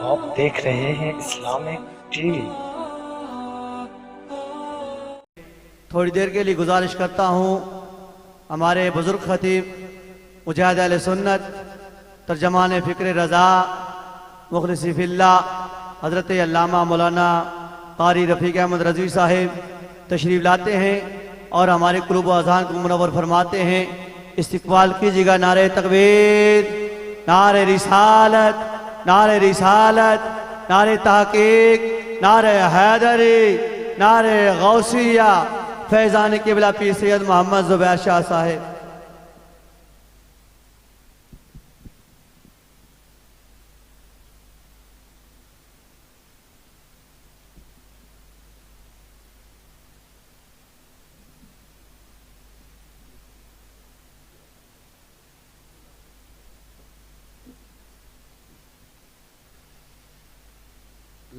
آپ دیکھ رہے ہیں اسلامک ٹی وی۔ تھوڑی دیر کے لیے گزارش کرتا ہوں ہمارے بزرگ خطیب مجاہد اہل سنت ترجمان فکر رضا مخلص فی اللہ حضرت علامہ مولانا قاری رفیق احمد رضوی صاحب تشریف لاتے ہیں اور ہمارے قلوب و اذہان کو منور فرماتے ہیں۔ استقبال کیجیے گا نعرہ تکبیر، نعرہ رسالت، نعرہ رسالت، نعرہ تحقیق، نعرہ حیدری، نعرہ غوثیہ، فیضان قبلہ پیر سید محمد زبیر شاہ صاحب۔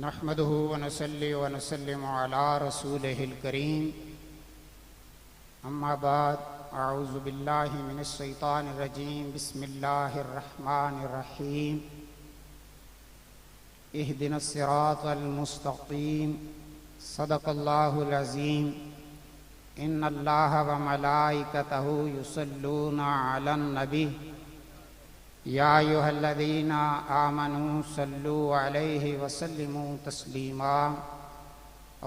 نحمده ونصلي ونسلم على رسوله الكريم اما بعد اعوذ باللہ من الشیطان الرجیم بسم اللہ الرحمن الرحیم اهدنا الصراط المستقیم صدق اللہ العظیم ان اللہ وملائکتہ یصلون علی النبی یا ایھا الذین آمنوا صلوا علیہ وسلموا تسلیما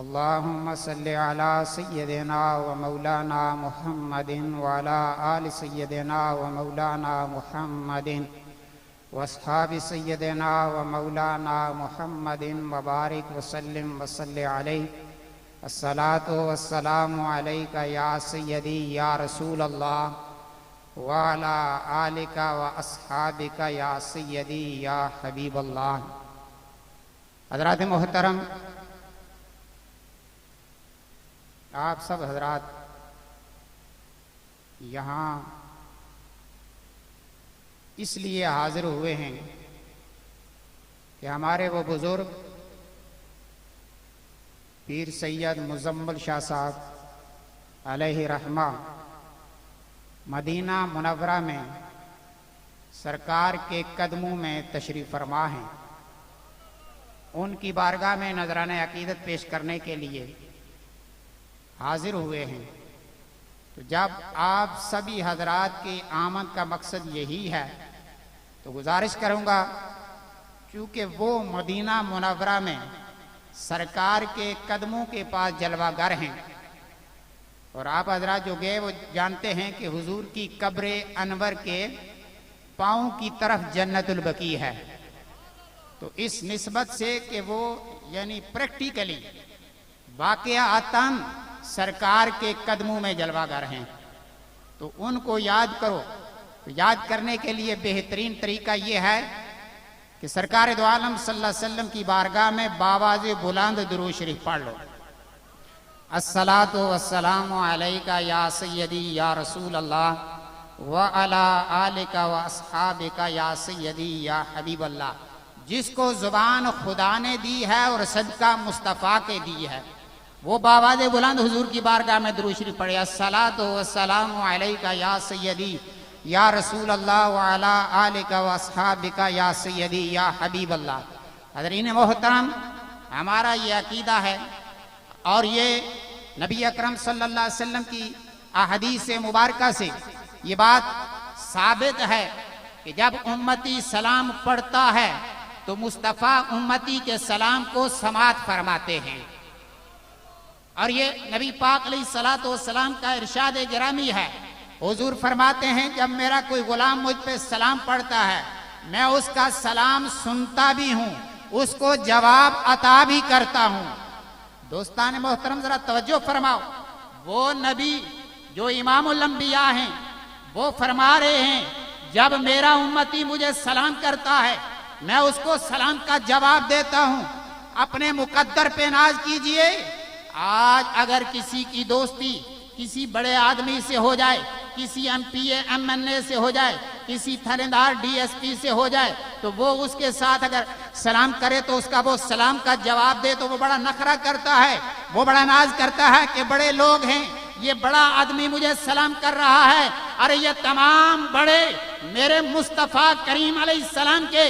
اللہم صل علی سیدنا و مولانا محمد وعلی آل سیدنا و مولانا محمد واصحاب سیدنا و مولانا محمد وبارک وسلم وصل علیہ الصلاۃ والسلام علیک یا سیدی یا رسول اللہ وعلی آلک و اصحابک یا سیدی یا حبیب اللہ۔ حضرات محترم، آپ سب حضرات یہاں اس لیے حاضر ہوئے ہیں کہ ہمارے وہ بزرگ پیر سید مزمل شاہ صاحب علیہ رحمہ مدینہ منورہ میں سرکار کے قدموں میں تشریف فرما ہیں۔ ان کی بارگاہ میں نذرانہ عقیدت پیش کرنے کے لیے حاضر ہوئے ہیں۔ تو جب آپ سبھی حضرات کی آمد کا مقصد یہی ہے تو گزارش کروں گا، چونکہ وہ مدینہ منورہ میں سرکار کے قدموں کے پاس جلوہ گر ہیں، اور آپ حضرات جو گئے وہ جانتے ہیں کہ حضور کی قبر انور کے پاؤں کی طرف جنت البقیع ہے۔ تو اس نسبت سے کہ وہ یعنی پریکٹیکلی واقعاتاً سرکار کے قدموں میں جلوہ گر ہیں، تو ان کو یاد کرو۔ تو یاد کرنے کے لیے بہترین طریقہ یہ ہے کہ سرکار دو عالم صلی اللہ علیہ وسلم کی بارگاہ میں باواز بلند درود شریف پڑھ لو۔ الصلاۃ والسلام علیک یا سیدی یا رسول اللہ وعلی آلک و اصحابک یا سیدی یا حبیب اللہ۔ جس کو زبان خدا نے دی ہے اور صدقہ مصطفیٰ کے دی ہے، وہ باواز بلند حضور کی بارگاہ میں درود شریف پڑھے، الصلاۃ والسلام علیک یا سیدی یا رسول اللہ وعلی آلک و اصحابک یا سیدی یا حبیب اللہ۔ حضرین محترم، ہمارا یہ عقیدہ ہے اور یہ نبی اکرم صلی اللہ علیہ وسلم کی احادیث مبارکہ سے یہ بات ثابت ہے کہ جب امتی سلام پڑھتا ہے تو مصطفیٰ امتی کے سلام کو سماعت فرماتے ہیں، اور یہ نبی پاک علیہ الصلوۃ والسلام کا ارشاد گرامی ہے۔ حضور فرماتے ہیں جب میرا کوئی غلام مجھ پہ سلام پڑھتا ہے میں اس کا سلام سنتا بھی ہوں، اس کو جواب عطا بھی کرتا ہوں۔ دوستان محترم ذرا توجہ فرماؤ، وہ نبی جو امام الانبیاء ہیں وہ فرما رہے ہیں جب میرا امتی مجھے سلام کرتا ہے میں اس کو سلام کا جواب دیتا ہوں۔ اپنے مقدر پہ ناز کیجئے، آج اگر کسی کی دوستی کسی بڑے آدمی سے ہو جائے، کسی M P A M N A سے ہو جائے، کسی تھانے ڈی ایس پی سے ہو جائے، تو وہ اس کے ساتھ اگر سلام کرے تو اس کا وہ سلام کا جواب دے تو وہ بڑا نخرہ کرتا ہے، وہ بڑا ناز کرتا ہے کہ بڑے لوگ ہیں، یہ بڑا آدمی مجھے سلام کر رہا ہے۔ ارے یہ تمام بڑے میرے مصطفیٰ کریم علیہ السلام کے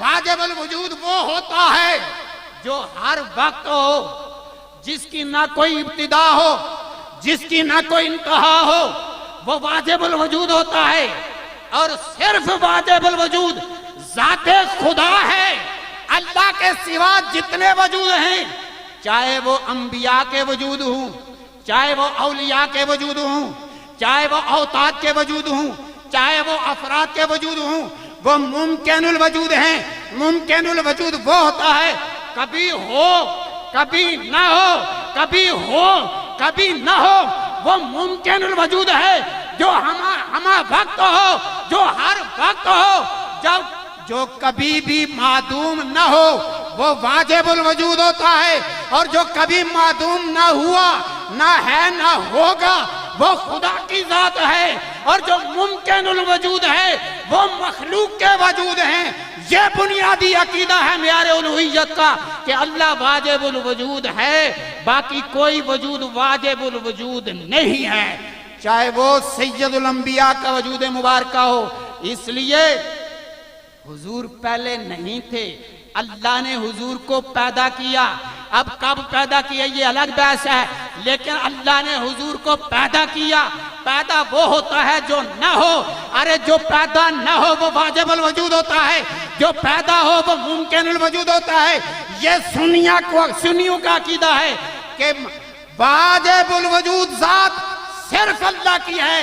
واجب الوجود وہ ہوتا ہے جو ہر وقت ہو، جس کی نہ کوئی ابتدا ہو، جس کی نہ کوئی انتہا ہو، وہ واجب الوجود ہوتا ہے۔ اور صرف واجب الوجود ذات خدا ہے۔ اللہ کے سوا جتنے وجود ہیں، چاہے وہ انبیاء کے وجود ہوں، چاہے وہ اولیاء کے وجود ہوں، چاہے وہ اوتاد کے وجود ہوں، چاہے وہ افراد کے وجود ہوں، وہ ممکن الوجود ہیں۔ ممکن الوجود وہ ہوتا ہے کبھی ہو کبھی نہ ہو، کبھی ہو کبھی نہ ہو، وہ ممکن الوجود ہے جو ہمہ وقت ہو، جو ہر وقت ہو، جو کبھی بھی معدوم نہ ہو، وہ واجب الوجود ہوتا ہے۔ اور جو کبھی معدوم نہ ہوا، نہ ہے نہ ہوگا، وہ خدا کی ذات ہے۔ اور جو ممکن الوجود ہے وہ مخلوق کے وجود ہیں۔ یہ بنیادی عقیدہ ہے معیار الوہیت کا کہ اللہ واجب الوجود ہے، باقی کوئی وجود واجب الوجود نہیں ہے، چاہے وہ سید الانبیاء کا وجود مبارکہ ہو۔ اس لیے حضور پہلے نہیں تھے، اللہ نے حضور کو پیدا کیا۔ اب کب پیدا کیا یہ الگ بحث ہے، لیکن اللہ نے حضور کو پیدا کیا۔ پیدا وہ ہوتا ہے جو نہ ہو، ارے جو پیدا نہ ہو وہ واجب الوجود ہوتا ہے، جو پیدا ہو وہ ممکن الوجود ہوتا ہے۔ یہ سنیوں کا عقیدہ ہے کہ واجب الوجود ذات صرف اللہ کی ہے۔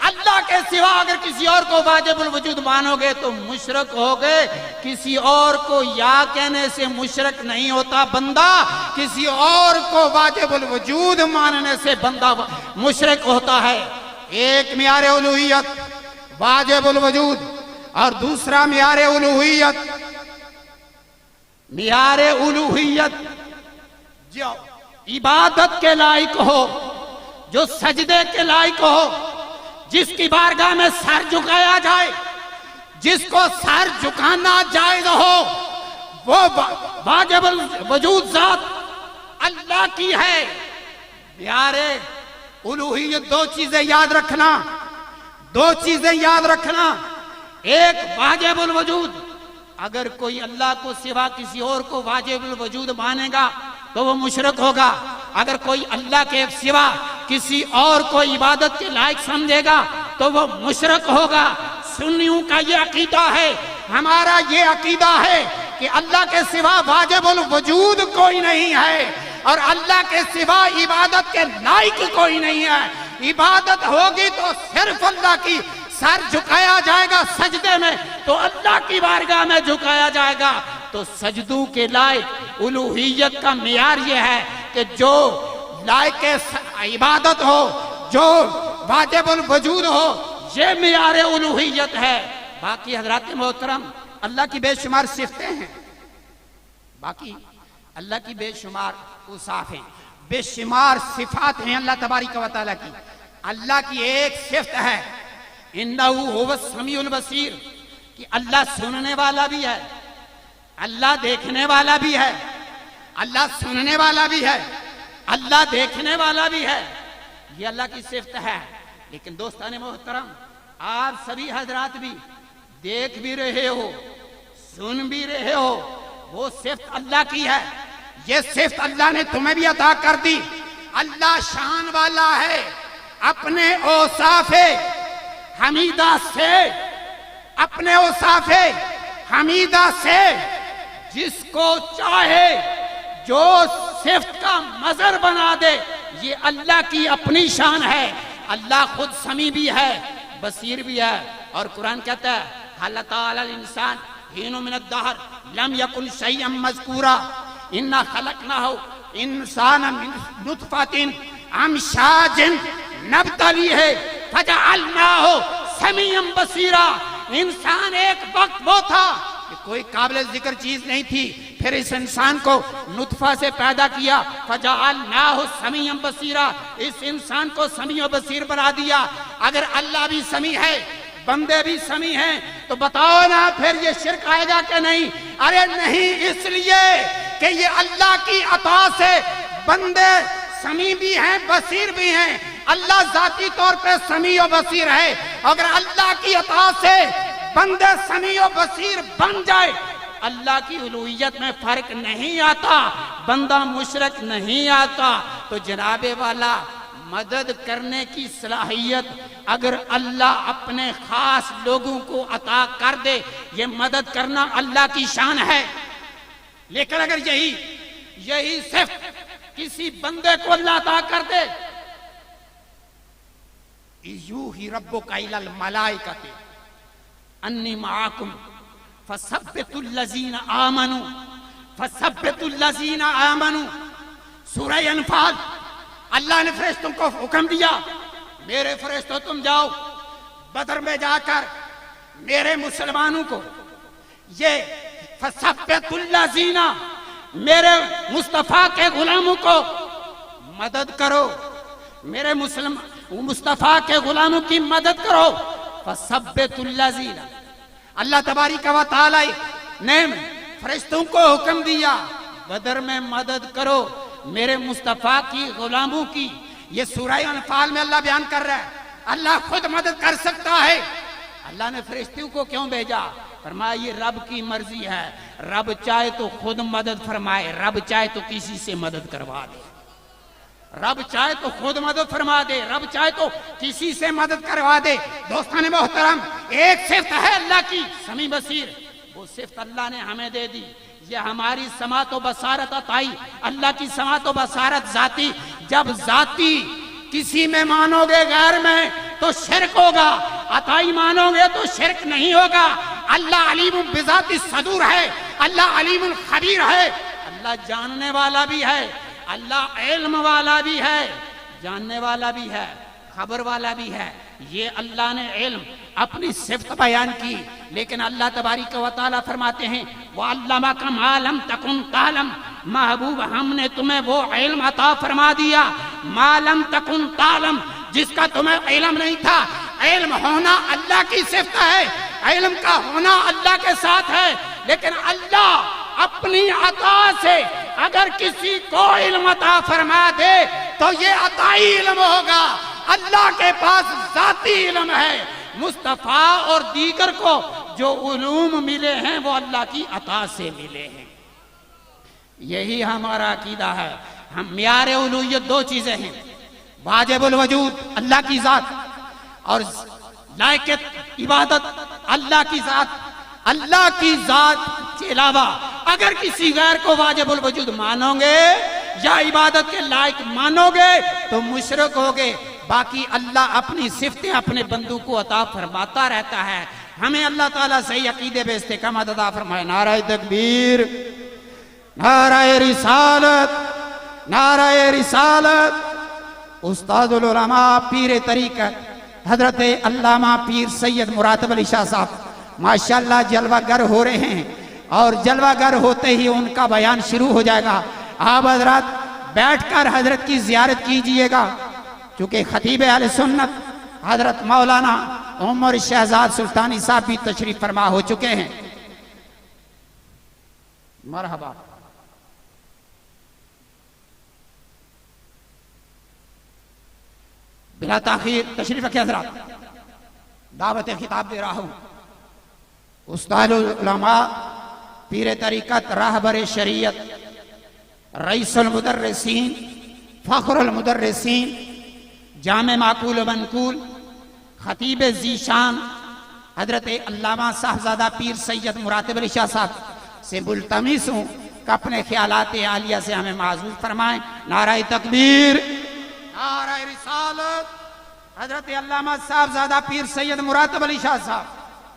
اللہ کے سوا اگر کسی اور کو واجب الوجود مانو گے تو مشرک ہوگے۔ کسی اور کو یا کہنے سے مشرک نہیں ہوتا بندہ، کسی اور کو واجب الوجود ماننے سے بندہ مشرک ہوتا ہے۔ ایک معیار الوہیت واجب الوجود، اور دوسرا معیار الوہیت جو عبادت کے لائق ہو، جو سجدے کے لائق ہو، جس کی بارگاہ میں سر جھکایا جائے، جس کو سر جھکانا جائز ہو، وہ واجب الوجود ذات اللہ کی ہے۔ معیار الوہیت دو چیزیں یاد رکھنا، دو چیزیں یاد رکھنا۔ ایک واجب الوجود، اگر کوئی اللہ کو سوا کسی اور کو واجب الوجود مانے گا تو وہ مشرک ہوگا۔ اگر کوئی اللہ کے سوا کسی اور کو عبادت کے لائق سمجھے گا تو وہ مشرک ہوگا۔ سنیوں کا یہ عقیدہ ہے، ہمارا یہ عقیدہ ہے کہ اللہ کے سوا واجب الوجود کوئی نہیں ہے، اور اللہ کے سوا عبادت کے لائق کوئی نہیں ہے۔ عبادت ہوگی تو صرف اللہ کی، سر جھکایا جائے گا سجدے میں تو اللہ کی بارگاہ میں جھکایا جائے گا۔ تو سجدوں کے لائق الوہیت کا معیار یہ ہے کہ جو لائق عبادت ہو، جو واجب الوجود ہو، یہ معیار الوہیت ہے۔ باقی حضرات محترم، اللہ کی بے شمار صفتیں ہیں، باقی اللہ کی بے شمار اوصاف ہیں، بے شمار صفات ہیں اللہ تبارک و تعالیٰ کی۔ اللہ کی ایک صفت ہے انہ هو السمیع البصیر، کہ اللہ سننے والا بھی ہے، اللہ دیکھنے والا بھی ہے، اللہ سننے والا بھی ہے، اللہ دیکھنے والا بھی ہے۔ یہ اللہ کی صفت ہے۔ لیکن دوستان محترم، آپ سبھی حضرات بھی دیکھ بھی رہے ہو، سن بھی رہے ہو، وہ صفت اللہ کی ہے۔ یہ صفت اللہ نے تمہیں بھی عطا کر دی۔ اللہ شان والا ہے اپنے اوصاف حمیدہ سے، اپنے اوصاف حمیدہ سے جس کو چاہے جو صفت کا مظہر بنا دے، یہ اللہ کی اپنی شان ہے۔ اللہ خود سمیع بھی ہے، بصیر بھی ہے، اور قرآن کہتا ہے حَلَّ تَعَالَى الْإِنسان حِينٌ مِّنَ الدَّهْرِ لَمْ يَكُنْ شَيْئًا مَّذْكُورًا إِنَّا خَلَقْنَاهُ إِنسَانًا مِّن نُطْفَةٍ أَمْشَاجٍ نَبْتَلِيهِ فَجَعَلْنَاهُ سَمِيعًا بَصِيرًا۔ انسان ایک وقت وہ تھا کہ کوئی قابل ذکر چیز نہیں تھی، پھر اس انسان کو نطفہ سے پیدا کیا، فَجَعَلْنَاهُ سَمِيعًا بَصِيرًا، اس انسان کو سمیع و بصیر بنا دیا۔ اگر اللہ بھی سمیع ہے، بندے بھی سمیع ہیں، تو بتاؤ نا پھر یہ شرک آئے گا کہ نہیں؟ ارے نہیں، اس لیے کہ یہ اللہ کی عطا سے بندے سمیع بھی ہیں، بصیر بھی ہیں۔ اللہ ذاتی طور پہ سمیع و بصیر ہے، اگر اللہ کی عطا سے بندے سمیع و بصیر بن جائے اللہ کی الوہیت میں فرق نہیں آتا، بندہ مشرک نہیں آتا، تو جناب والا مدد کرنے کی صلاحیت اگر اللہ اپنے خاص لوگوں کو عطا کر دے، یہ مدد کرنا اللہ کی شان ہے۔ لیکن اگر یہی صرف کسی بندے کو اللہ عطا کر دے، یوحی ربک الی الملائکۃ انی معکم فثبتوا الذین آمنوا، سورہ انفال، اللہ نے فرشتوں کو حکم دیا، میرے فرشتوں تم جاؤ بدر میں جا کر میرے مسلمانوں کو، یہ فثبتوا الذین، میرے مصطفیٰ کے غلاموں کو مدد کرو، میرے مصطفیٰ کے غلاموں کی مدد کرو، فثبتوا الذین، اللہ تبارک و تعالی نے فرشتوں کو حکم دیا بدر میں مدد کرو میرے مصطفیٰ کی غلاموں کی۔ یہ سورہ انفال میں اللہ بیان کر رہا ہے اللہ خود مدد کر سکتا ہے۔ اللہ نے فرشتوں کو کیوں بھیجا؟ فرمایا یہ رب کی مرضی ہے، رب چاہے تو خود مدد فرمائے، رب چاہے تو کسی سے مدد کروا دے، رب چاہے تو خود مدد فرما دے، رب چاہے تو کسی سے مدد کروا دے۔ دوستان محترم، ایک صفت ہے اللہ کی سمیع بصیر، وہ صفت اللہ نے ہمیں دے دی، یہ ہماری سماعت و بصارت عطائی، اللہ کی سماعت و بصارت ذاتی۔ جب ذاتی کسی میں مانو گے غیر میں تو شرک ہوگا، عطائی مانو گے تو شرک نہیں ہوگا۔ اللہ علیم بذات الصدور ہے، اللہ علیم خبیر ہے، اللہ جاننے والا بھی ہے، اللہ علم والا بھی ہے، جاننے والا بھی ہے، خبر والا بھی ہے۔ یہ اللہ نے علم اپنی صفت بیان کی، لیکن اللہ تبارک و تعالی فرماتے ہیں وَعَلَّمَكَ مَا لَمْ تَكُنْ تَعْلَمْ، محبوب ہم نے تمہیں وہ علم عطا فرما دیا مَا لَمْ تَكُنْ تَعْلَمْ، جس کا تمہیں علم نہیں تھا۔ علم ہونا اللہ کی صفت ہے، علم کا ہونا اللہ کے ساتھ ہے، لیکن اللہ اپنی عطا سے اگر کسی کو علم عطا فرما دے تو یہ عطائی علم ہوگا۔ اللہ کے پاس ذاتی علم ہے، مصطفیٰ اور دیگر کو جو علوم ملے ہیں وہ اللہ کی عطا سے ملے ہیں۔ یہی ہمارا عقیدہ ہے۔ ہم معیار الوہیت دو چیزیں ہیں، واجب الوجود اللہ کی ذات اور لائق عبادت اللہ کی ذات۔ اللہ کی ذات کے علاوہ اگر کسی غیر کو واجب الوجود مانو گے یا عبادت کے لائق مانو گے تو مشرک ہوگے۔ باقی اللہ اپنی صفتیں اپنے بندوں کو عطا فرماتا رہتا ہے۔ ہمیں اللہ تعالیٰ صحیح عقیدے پہ استقامت عطا فرمائے۔ نعرہ تکبیر، نعرہ رسالت، نعرہ رسالت۔ استاد العلماء پیر طریقت حضرت علامہ پیر سید مراتب علی شاہ صاحب ماشاءاللہ جلوہ گر ہو رہے ہیں، اور جلوہ گر ہوتے ہی ان کا بیان شروع ہو جائے گا۔ آپ حضرات بیٹھ کر حضرت کی زیارت کیجئے گا، چونکہ خطیب اہل سنت حضرت مولانا عمر شہزاد سلطانی صاحب بھی تشریف فرما ہو چکے ہیں۔ مرحبا۔ بلا تاخیر تشریف رکھیں حضرات، دعوت خطاب دے رہا ہوں۔ استاد العلماء پیر طریقت راہبر شریعت رئیس المدرسین فخر المدرسین جامع معقول و منقول خطیب ذیشان حضرت علامہ صاحبزادہ پیر سید مراتب علی شاہ صاحب سے ملتمس ہوں کہ اپنے خیالات عالیہ سے ہمیں معزول فرمائیں۔ نعرہ تکبیر، نعرہ رسالت، حضرت علامہ صاحبزادہ پیر سید مراتب علی شاہ صاحب۔